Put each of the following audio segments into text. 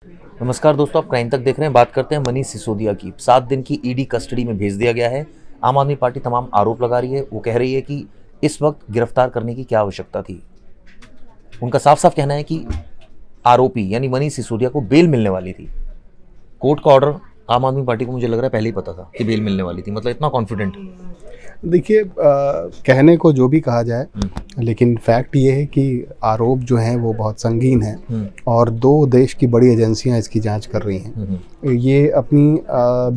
नमस्कार दोस्तों, आप क्राइम तक देख रहे हैं। बात करते हैं मनीष सिसोदिया की। 7 दिन की ईडी कस्टडी में भेज दिया गया है। आम आदमी पार्टी तमाम आरोप लगा रही है। वो कह रही है कि इस वक्त गिरफ्तार करने की क्या आवश्यकता थी। उनका साफ साफ कहना है कि आरोपी यानी मनीष सिसोदिया को बेल मिलने वाली थी। कोर्ट का ऑर्डर आम आदमी पार्टी को मुझे लग रहा है पहले ही पता था कि बेल मिलने वाली थी, मतलब इतना कॉन्फिडेंट। देखिए, कहने को जो भी कहा जाए, लेकिन फैक्ट ये है कि आरोप जो हैं वो बहुत संगीन हैं और दो देश की बड़ी एजेंसियां इसकी जांच कर रही हैं। ये अपनी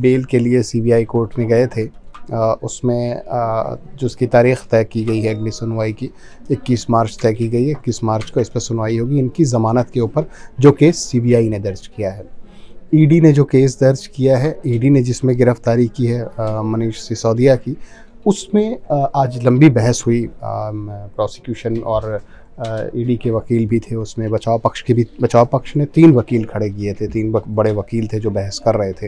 बेल के लिए सीबीआई कोर्ट में गए थे। उसमें जो उसकी तारीख़ तय की गई है अगली सुनवाई की 21 मार्च तय की गई है। 21 मार्च को इस पर सुनवाई होगी इनकी ज़मानत के ऊपर, जो केस सीबीआई ने दर्ज किया है। ईडी ने जो केस दर्ज किया है, ईडी ने जिसमें गिरफ्तारी की है मनीष सिसोदिया की, उसमें आज लंबी बहस हुई। प्रोसिक्यूशन और ईडी के वकील भी थे उसमें, बचाव पक्ष ने 3 वकील खड़े किए थे। 3 बड़े वकील थे जो बहस कर रहे थे।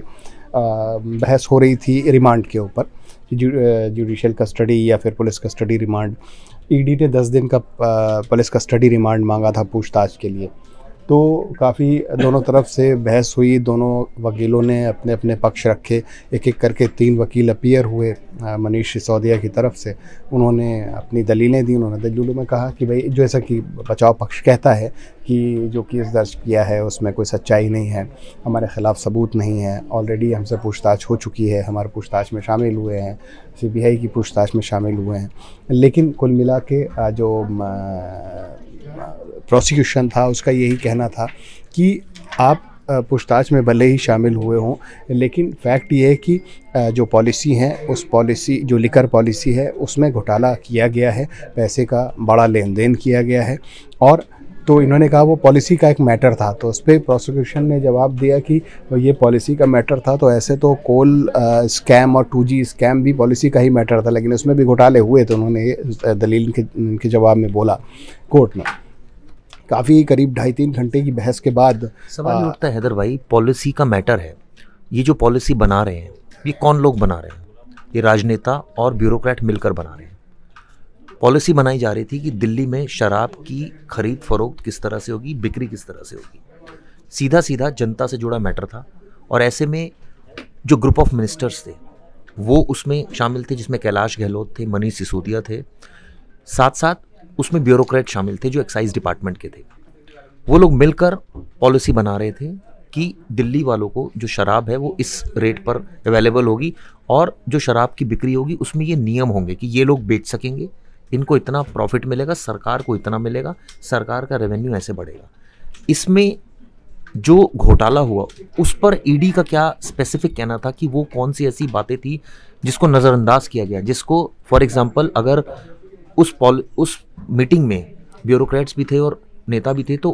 बहस हो रही थी रिमांड के ऊपर, जुडिशल कस्टडी या फिर पुलिस कस्टडी रिमांड। ईडी ने 10 दिन का पुलिस कस्टडी रिमांड मांगा था पूछताछ के लिए। तो काफ़ी दोनों तरफ से बहस हुई, दोनों वकीलों ने अपने अपने पक्ष रखे। एक एक करके 3 वकील अपीयर हुए मनीष सिसोदिया की तरफ से। उन्होंने अपनी दलीलें दी। उन्होंने दलीलों में कहा कि भाई, जैसा कि बचाव पक्ष कहता है कि जो केस दर्ज किया है उसमें कोई सच्चाई नहीं है, हमारे ख़िलाफ़ सबूत नहीं है, ऑलरेडी हमसे पूछताछ हो चुकी है, हमारे पूछताछ में शामिल हुए हैं, सीबीआई की पूछताछ में शामिल हुए हैं। लेकिन कुल मिला के जो प्रोसिक्यूशन था उसका यही कहना था कि आप पूछताछ में भले ही शामिल हुए हों, लेकिन फैक्ट ये है कि जो पॉलिसी है, उस पॉलिसी जो लिकर पॉलिसी है उसमें घोटाला किया गया है, पैसे का बड़ा लेन देन किया गया है। और तो इन्होंने कहा वो पॉलिसी का एक मैटर था। तो उस पर प्रोसिक्यूशन ने जवाब दिया कि ये पॉलिसी का मैटर था, तो ऐसे तो कोल स्कैम और 2G स्कैम भी पॉलिसी का ही मैटर था, लेकिन उसमें भी घोटाले हुए। तो उन्होंने ये दलील के जवाब में बोला कोर्ट में। काफ़ी करीब 2.5-3 घंटे की बहस के बाद सवाल उठता है हैदर भाई, पॉलिसी का मैटर है। ये जो पॉलिसी बना रहे हैं, ये कौन लोग बना रहे हैं? ये राजनेता और ब्यूरोक्रेट मिलकर बना रहे हैं। पॉलिसी बनाई जा रही थी कि दिल्ली में शराब की खरीद फरोख्त किस तरह से होगी, बिक्री किस तरह से होगी। सीधा सीधा जनता से जुड़ा मैटर था। और ऐसे में जो ग्रुप ऑफ मिनिस्टर्स थे वो उसमें शामिल थे, जिसमें कैलाश गहलोत थे, मनीष सिसोदिया थे, साथ साथ उसमें ब्यूरोक्रेट शामिल थे जो एक्साइज डिपार्टमेंट के थे। वो लोग मिलकर पॉलिसी बना रहे थे कि दिल्ली वालों को जो शराब है वो इस रेट पर अवेलेबल होगी, और जो शराब की बिक्री होगी उसमें ये नियम होंगे कि ये लोग बेच सकेंगे, इनको इतना प्रॉफिट मिलेगा, सरकार को इतना मिलेगा, सरकार का रेवेन्यू ऐसे बढ़ेगा। इसमें जो घोटाला हुआ उस पर ईडी का क्या स्पेसिफिक कहना था कि वो कौन सी ऐसी बातें थी जिसको नज़रअंदाज किया गया, जिसको फॉर एग्जांपल अगर उस मीटिंग में ब्यूरोक्रेट्स भी थे और नेता भी थे, तो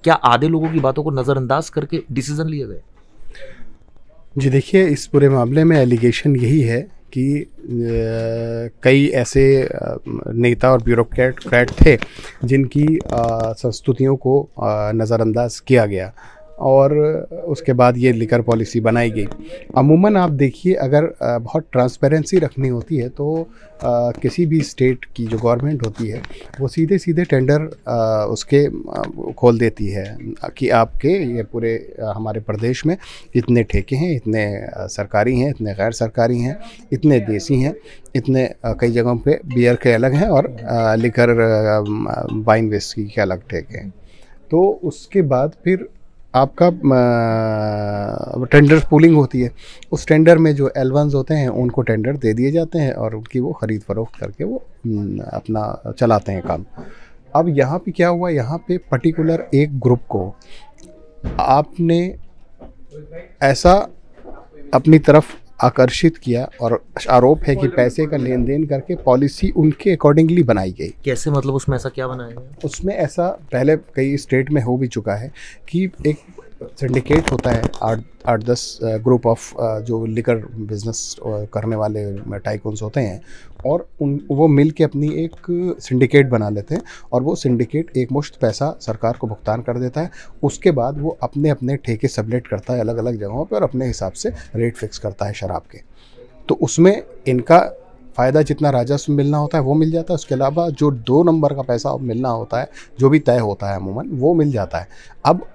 क्या आधे लोगों की बातों को नज़रअंदाज करके डिसीजन लिए गए? जी देखिए, इस पूरे मामले में एलिगेशन यही है कि कई ऐसे नेता और ब्यूरोक्रेट थे जिनकी संस्तुतियों को नज़रअंदाज किया गया और उसके बाद ये लिकर पॉलिसी बनाई गई। अमूमन आप देखिए, अगर बहुत ट्रांसपेरेंसी रखनी होती है तो किसी भी स्टेट की जो गवर्नमेंट होती है वो सीधे सीधे टेंडर उसके खोल देती है कि आपके ये पूरे हमारे प्रदेश में इतने ठेके हैं, इतने सरकारी हैं, इतने गैर सरकारी हैं, इतने देसी हैं, इतने कई जगहों पे बियर के अलग हैं और लिकर वाइन विस्की के अलग ठेके हैं। तो उसके बाद फिर आपका टेंडर पूलिंग होती है। उस टेंडर में जो L1s होते हैं उनको टेंडर दे दिए जाते हैं और उनकी वो ख़रीद फरोख्त करके वो अपना चलाते हैं काम। अब यहाँ पे क्या हुआ, यहाँ पे पर्टिकुलर एक ग्रुप को आपने ऐसा अपनी तरफ आकर्षित किया और आरोप है कि पैसे का लेन देन करके पॉलिसी उनके अकॉर्डिंगली बनाई गई। कैसे, मतलब उसमें ऐसा क्या बनाया गया? उसमें ऐसा पहले कई स्टेट में हो भी चुका है कि एक सिंडिकेट होता है, 8-10 ग्रुप ऑफ जो लिकर बिजनेस करने वाले टाइकून्स होते हैं और वो मिल के अपनी एक सिंडिकेट बना लेते हैं और वो सिंडिकेट एक मुश्त पैसा सरकार को भुगतान कर देता है। उसके बाद वो अपने अपने ठेके सबलेट करता है अलग अलग जगहों पे और अपने हिसाब से रेट फिक्स करता है शराब के। तो उसमें इनका फ़ायदा जितना राजस्व मिलना होता है वो मिल जाता है, उसके अलावा जो 2 नंबर का पैसा मिलना होता है, जो भी तय होता है अमूमन, वो मिल जाता है। अब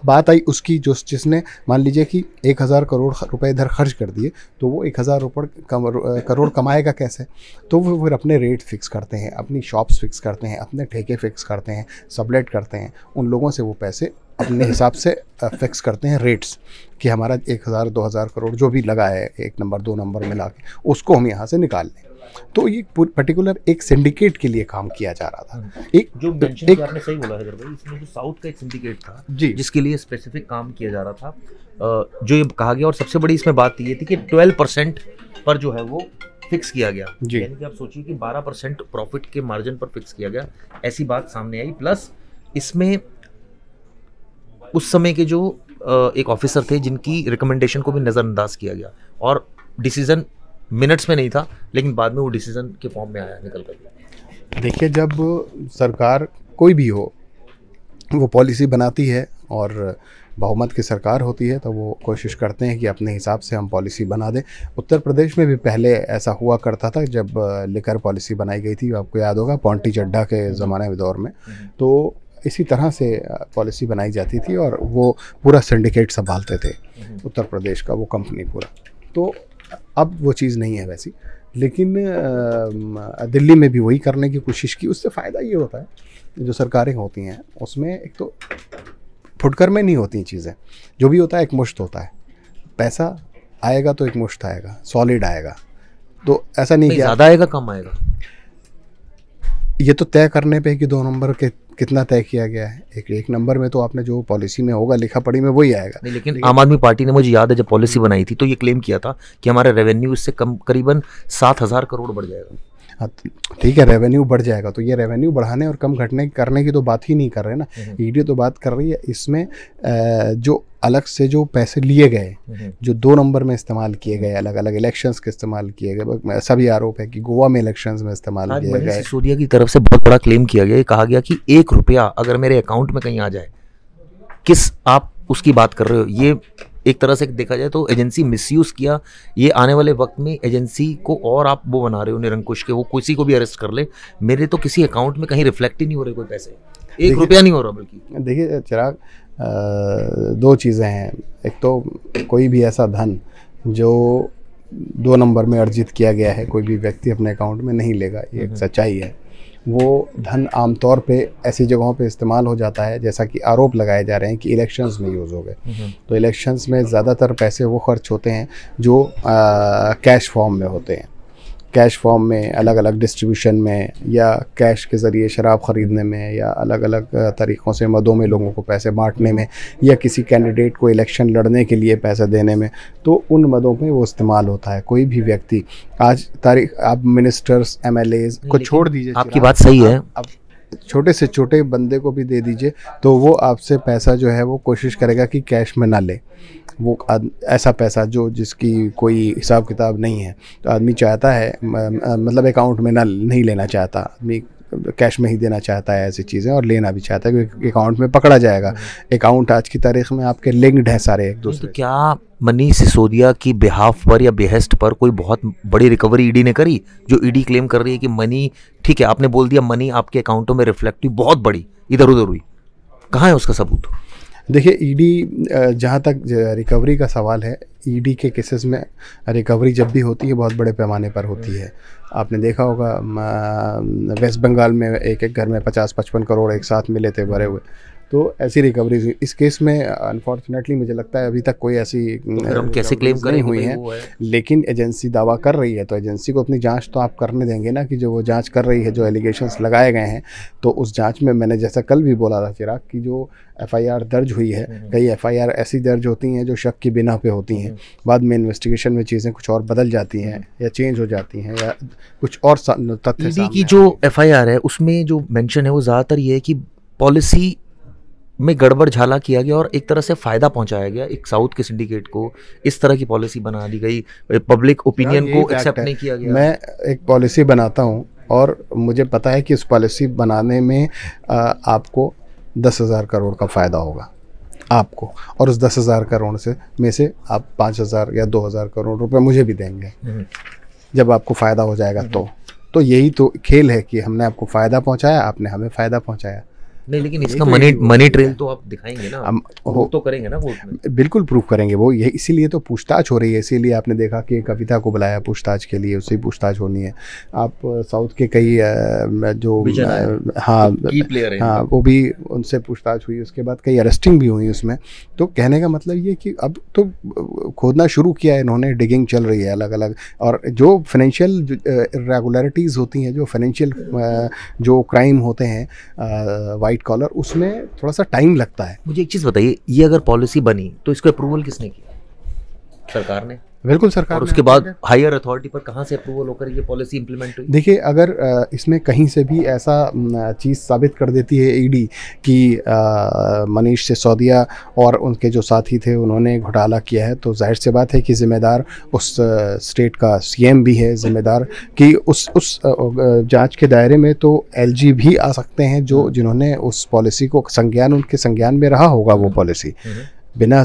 बात आई उसकी, जो जिसने मान लीजिए कि 1000 करोड़ रुपए इधर खर्च कर दिए, तो वो 1000 करोड़ कमाएगा कैसे? तो वो फिर अपने रेट फिक्स करते हैं, अपनी शॉप्स फिक्स करते हैं, अपने ठेके फिक्स करते हैं, सबलेट करते हैं, उन लोगों से वो पैसे अपने हिसाब से फिक्स करते हैं रेट्स, कि हमारा 1000-2000 करोड़ जो भी लगा है 1 नंबर 2 नंबर मिला के, उसको हम यहाँ से निकाल लें। तो ये पर्टिकुलर एक सिंडिकेट के लिए काम किया जा रहा था। एक जो मेंशन किया आपने सही बोला है भाई, इसमें जो साउथ का एक सिंडिकेट था जी, जिसके लिए स्पेसिफिक काम किया जा रहा था, जो ये कहा गया, और सबसे बड़ी इसमें बात ये थी कि 12% पर जो है वो फिक्स किया गया, यानी कि आप सोचिए कि 12% प्रॉफिट के मार्जिन पर फिक्स किया गया, ऐसी बात सामने आई। प्लस इसमें उस समय के जो एक ऑफिसर थे जिनकी रिकमेंडेशन को भी नज़रअंदाज किया गया, और डिसीजन मिनट्स में नहीं था, लेकिन बाद में वो डिसीजन के फॉर्म में आया निकल कर। देखिए, जब सरकार कोई भी हो वो पॉलिसी बनाती है और बहुमत की सरकार होती है, तो वो कोशिश करते हैं कि अपने हिसाब से हम पॉलिसी बना दें। उत्तर प्रदेश में भी पहले ऐसा हुआ करता था, जब लिकर पॉलिसी बनाई गई थी, आपको याद होगा पॉन्टी चड्ढा के ज़माने में दौर में, तो इसी तरह से पॉलिसी बनाई जाती थी और वो पूरा सिंडिकेट संभालते थे उत्तर प्रदेश का, वो कंपनी पूरा। तो अब वो चीज़ नहीं है वैसी, लेकिन दिल्ली में भी वही करने की कोशिश की। उससे फ़ायदा ये होता है, जो सरकारें होती हैं उसमें एक तो फुटकर में नहीं होती चीज़ें, जो भी होता है एक मुश्त होता है, पैसा आएगा तो एक मुश्त आएगा, सॉलिड आएगा। तो ऐसा नहीं कि ज़्यादा आएगा कम आएगा, ये तो तय करने पे कि 2 नंबर के कितना तय किया गया है। एक नंबर में तो आपने जो पॉलिसी में होगा लिखा पढ़ी में वही आएगा। नहीं, लेकिन आम आदमी पार्टी ने, मुझे याद है जब पॉलिसी बनाई थी तो ये क्लेम किया था कि हमारा रेवेन्यू इससे कम करीबन 7000 करोड़ बढ़ जाएगा। हाँ, ठीक है, रेवेन्यू बढ़ जाएगा, तो ये रेवेन्यू बढ़ाने और कम घटने करने की तो बात ही नहीं कर रहे ना। ईडी तो बात कर रही है इसमें जो अलग से जो पैसे लिए गए, जो 2 नंबर में इस्तेमाल किए गए, अलग अलग इलेक्शंस के इस्तेमाल किए गए, सभी आरोप है कि गोवा में इलेक्शंस में इस्तेमाल किए गए। सिसोदिया की तरफ से बहुत बड़ा क्लेम किया गया, कहा गया कि 1 रुपया अगर मेरे अकाउंट में कहीं आ जाए, किस आप उसकी बात कर रहे हो। ये एक तरह से देखा जाए तो एजेंसी मिसयूज किया। ये आने वाले वक्त में एजेंसी को और आप वो बना रहे हो निरंकुश के, वो किसी को भी अरेस्ट कर ले, मेरे तो किसी अकाउंट में कहीं रिफ्लेक्ट ही नहीं हो रहे कोई पैसे, 1 रुपया नहीं हो रहा। बल्कि देखिए चिराग, 2 चीज़ें हैं। एक तो कोई भी ऐसा धन जो 2 नंबर में अर्जित किया गया है, कोई भी व्यक्ति अपने अकाउंट में नहीं लेगा, ये एक सच्चाई है। वो धन आमतौर पे ऐसी जगहों पे इस्तेमाल हो जाता है, जैसा कि आरोप लगाए जा रहे हैं कि इलेक्शंस में यूज़ हो गए। तो इलेक्शंस में ज़्यादातर पैसे वो खर्च होते हैं जो कैश फॉर्म में होते हैं, कैश फॉर्म में, अलग अलग डिस्ट्रीब्यूशन में, या कैश के ज़रिए शराब ख़रीदने में, या अलग अलग तरीक़ों से मदों में लोगों को पैसे बांटने में, या किसी कैंडिडेट को इलेक्शन लड़ने के लिए पैसे देने में, तो उन मदों में वो इस्तेमाल होता है। कोई भी व्यक्ति आज तारीख, आप मिनिस्टर्स, MLAs को छोड़ दीजिए, आपकी बात सही है, अब छोटे से छोटे बंदे को भी दे दीजिए तो वो आपसे पैसा जो है वो कोशिश करेगा कि कैश में ना ले। वो ऐसा पैसा जो जिसकी कोई हिसाब किताब नहीं है, तो आदमी चाहता है, मतलब अकाउंट में ना नहीं लेना चाहता, आदमी कैश में ही देना चाहता है ऐसी चीज़ें, और लेना भी चाहता है क्योंकि अकाउंट में पकड़ा जाएगा। अकाउंट आज की तारीख में आपके लिंक्ड हैं सारे एक दूसरे। तो क्या मनीष सिसोदिया की बिहाफ पर या बेहस्ट पर कोई बहुत बड़ी रिकवरी ईडी ने करी? जो ईडी क्लेम कर रही है कि मनी, ठीक है आपने बोल दिया मनी आपके अकाउंटों में रिफ्लेक्ट हुई, बहुत बड़ी इधर उधर हुई, कहाँ है उसका सबूत? देखिए, ईडी, जहाँ तक रिकवरी का सवाल है, ईडी के केसेस में रिकवरी जब भी होती है बहुत बड़े पैमाने पर होती है। आपने देखा होगा वेस्ट बंगाल में एक घर में 50-55 करोड़ एक साथ मिले थे भरे हुए, तो ऐसी रिकवरी हुई। इस केस में अनफॉर्चुनेटली मुझे लगता है अभी तक कोई ऐसी कैसे क्लेम नहीं हुई है, लेकिन एजेंसी दावा कर रही है, तो एजेंसी को अपनी जांच तो आप करने देंगे ना, कि जो वो जांच कर रही है, जो एलिगेशंस लगाए गए हैं, तो उस जांच में मैंने जैसा कल भी बोला था चिराग, कि जो FIR दर्ज हुई है, कई FIR ऐसी दर्ज होती हैं जो शक की बिना पे होती हैं, बाद में इन्वेस्टिगेशन में चीज़ें कुछ और बदल जाती हैं या चेंज हो जाती हैं या कुछ और तथ्य सामने की जो FIR है उसमें जो मेंशन है वो ज़्यादातर ये है कि पॉलिसी में गड़बड़ झाला किया गया और एक तरह से फ़ायदा पहुंचाया गया एक साउथ के सिंडिकेट को, इस तरह की पॉलिसी बना दी गई, पब्लिक ओपिनियन को एक्सेप्ट नहीं किया गया। मैं एक पॉलिसी बनाता हूं और मुझे पता है कि उस पॉलिसी बनाने में आपको 10,000 करोड़ का फ़ायदा होगा आपको, और उस 10,000 करोड़ में से आप 5,000 या 2,000 करोड़ रुपए मुझे भी देंगे जब आपको फ़ायदा हो जाएगा। तो यही तो खेल है कि हमने आपको फ़ायदा पहुंचाया, आपने हमें फ़ायदा पहुंचाया। नहीं, लेकिन इसका मनी ट्रेल तो आप दिखाएंगे ना, हम तो करेंगे ना कोर्ट में। बिल्कुल प्रूफ करेंगे वो, ये इसीलिए तो पूछताछ हो रही है। इसीलिए आपने देखा कि कविता को बुलाया पूछताछ के लिए, उससे पूछताछ होनी है। आप साउथ के कई जो हाँ की प्लेयर हैं, हाँ वो भी उनसे पूछताछ हुई, उसके बाद कई अरेस्टिंग भी हुई उसमें। तो कहने का मतलब ये कि अब तो खोदना शुरू किया है इन्होंने, डिगिंग चल रही है अलग अलग। और जो फाइनेंशियल इरेगुलरिटीज़ होती हैं, जो फाइनेंशियल जो क्राइम होते हैं वाइट कॉलर, उसमें थोड़ा सा टाइम लगता है। मुझे एक चीज़ बताइए, ये अगर पॉलिसी बनी तो इसको अप्रूवल किसने किया? सरकार ने। बिल्कुल सरकार। और उसके बाद हायर अथॉरिटी पर कहाँ से अप्रूवल होकर ये पॉलिसी इंप्लीमेंट हुई? देखिए, अगर इसमें कहीं से भी ऐसा चीज़ साबित कर देती है ईडी कि मनीष सिसोदिया और उनके जो साथी थे उन्होंने घोटाला किया है, तो जाहिर सी बात है कि जिम्मेदार उस स्टेट का सीएम भी है, जिम्मेदार कि उस जांच के दायरे में तो एलजी भी आ सकते हैं, जो जिन्होंने उस पॉलिसी को उनके संज्ञान में रहा होगा वो पॉलिसी। बिना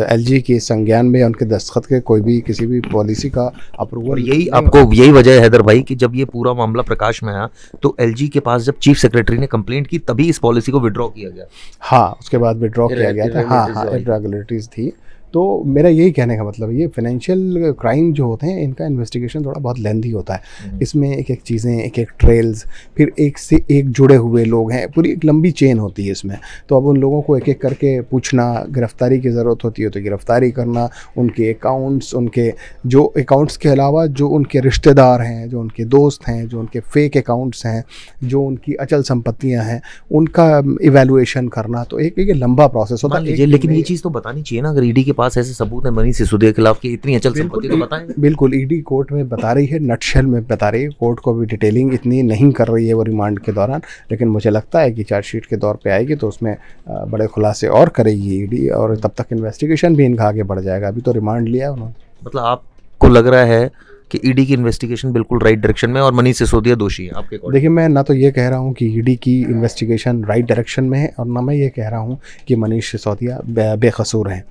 एलजी के संज्ञान में उनके दस्तखत के कोई भी किसी भी पॉलिसी का अप्रूवल। यही वजह है हैदर भाई कि जब ये पूरा मामला प्रकाश में आया तो एलजी के पास जब चीफ सेक्रेटरी ने कंप्लेंट की तभी इस पॉलिसी को विड्रॉ किया गया। हाँ, उसके बाद विड्रॉ किया गया था। हाँ, इरेगुलरिटीज़ थी। तो मेरा यही कहने का मतलब, ये फाइनेंशियल क्राइम जो होते हैं इनका इन्वेस्टिगेशन थोड़ा बहुत लेंथी होता है। इसमें एक एक चीज़ें, एक एक ट्रेल्स, फिर एक से एक जुड़े हुए लोग हैं, पूरी एक लंबी चेन होती है इसमें। तो अब उन लोगों को एक एक करके पूछना, गिरफ्तारी की ज़रूरत होती है तो गिरफ्तारी करना, उनके अकाउंट्स, उनके जो अकाउंट्स के अलावा जो उनके रिश्तेदार हैं, जो उनके दोस्त हैं, जो उनके फेक अकाउंट्स हैं, जो उनकी अचल संपत्तियाँ हैं, उनका इवैल्यूएशन करना, तो एक लंबा प्रोसेस होता है। लेकिन ये चीज़ तो बतानी चाहिए ना, अगर ईडी के पास ऐसे सबूत है मनीष सिसोदिया के खिलाफ की इतनी अचल संपत्ति, तो बताएं। बिल्कुल, ईडी कोर्ट में बता रही है, नटशेल में बता रही है, कोर्ट को भी डिटेलिंग इतनी नहीं कर रही है वो रिमांड के दौरान, लेकिन मुझे लगता है कि चार्जशीट के दौर पे आएगी तो उसमें बड़े खुलासे और करेगी ईडी, और तब तक इन्वेस्टिगेशन भी इनका आगे बढ़ जाएगा। अभी तो रिमांड लिया उन्होंने। मतलब आपको लग रहा है कि ईडी की इन्वेस्टिगेशन बिल्कुल राइट डायरेक्शन में और मनीष सिसोदिया दोषी है आपके अकॉर्डिंग? देखिए, मैं ना तो ये कह रहा हूँ कि ईडी की इन्वेस्टिगेशन राइट डायरेक्शन में है, और ना मैं ये कह रहा हूँ कि मनीष सिसोदिया बेकसूर हैं।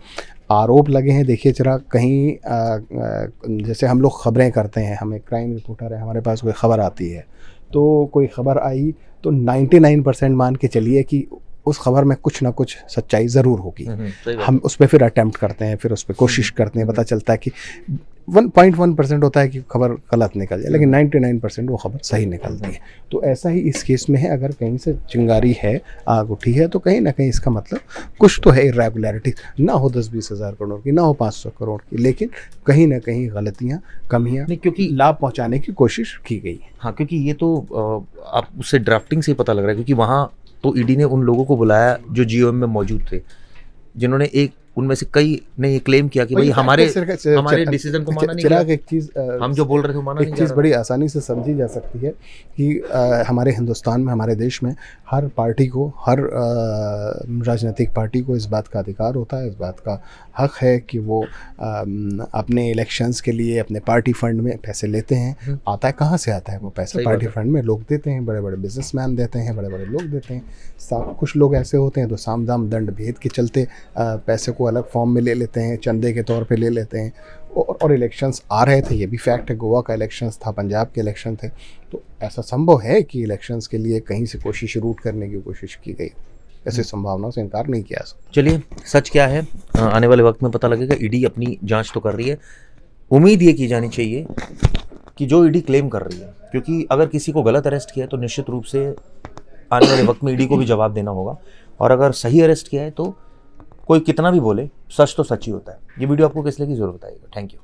आरोप लगे हैं। देखिए जरा, कहीं जैसे हम लोग ख़बरें करते हैं, हमें क्राइम रिपोर्टर है, हमारे पास कोई ख़बर आती है, तो कोई ख़बर आई तो 99% मान के चलिए कि उस खबर में कुछ ना कुछ सच्चाई ज़रूर होगी। हम उस पर फिर अटैम्प्ट करते हैं, फिर उस पर कोशिश करते हैं, पता चलता है कि 1.1% होता है कि खबर गलत निकल जाए, लेकिन 99% वो खबर सही निकलती है। तो ऐसा ही इस केस में है, अगर कहीं से चिंगारी है, आग उठी है, तो कहीं ना कहीं इसका मतलब कुछ तो है इरेगुलरिटी। ना हो 10-20 हज़ार करोड़ की, ना हो 500 करोड़ की, लेकिन कहीं ना कहीं गलतियाँ, कमियाँ, क्योंकि लाभ पहुँचाने की कोशिश की गई है। हाँ, क्योंकि ये तो आप उससे ड्राफ्टिंग से ही पता लग रहा है, क्योंकि वहाँ तो ईडी ने उन लोगों को बुलाया जो जीओएम में मौजूद थे, जिन्होंने उनमें से कई ने ये क्लेम किया कि भाई हमारे डिसीजन को माना नहीं गया। एक चीज़ हम जो बोल रहे थे माना नहीं गया। एक चीज़ बड़ी आसानी से समझी जा सकती है कि हमारे हिंदुस्तान में, हमारे देश में हर पार्टी को, हर राजनीतिक पार्टी को इस बात का अधिकार होता है, इस बात का हक है कि वो अपने इलेक्शंस के लिए अपने पार्टी फंड में पैसे लेते हैं। आता है कहाँ से आता है वो पैसा? पार्टी फंड में लोग देते हैं, बड़े बड़े बिजनेसमैन देते हैं, बड़े बड़े लोग देते हैं। कुछ लोग ऐसे होते हैं तो साम दाम दंड भेद के चलते पैसे को अलग फॉर्म में ले लेते हैं, चंदे के तौर पे ले लेते हैं। और इलेक्शंस आ रहे थे, ये भी फैक्ट है, गोवा का इलेक्शंस था, पंजाब के इलेक्शन थे, तो ऐसा संभव है कि इलेक्शंस के लिए कहीं से कोशिश रूट करने की कोशिश की गई। ऐसी संभावनाओं से इनकार नहीं किया सकता। चलिए, सच क्या है आने वाले वक्त में पता लगेगा। ईडी अपनी जांच तो कर रही है, उम्मीद ये की जानी चाहिए कि जो ईडी क्लेम कर रही है, क्योंकि अगर किसी को गलत अरेस्ट किया है तो निश्चित रूप से आने वाले वक्त में ईडी को भी जवाब देना होगा, और अगर सही अरेस्ट किया है तो कोई कितना भी बोले, सच तो सच ही होता है। ये वीडियो आपको किस लिए की जरूरत आएगी? Thank you.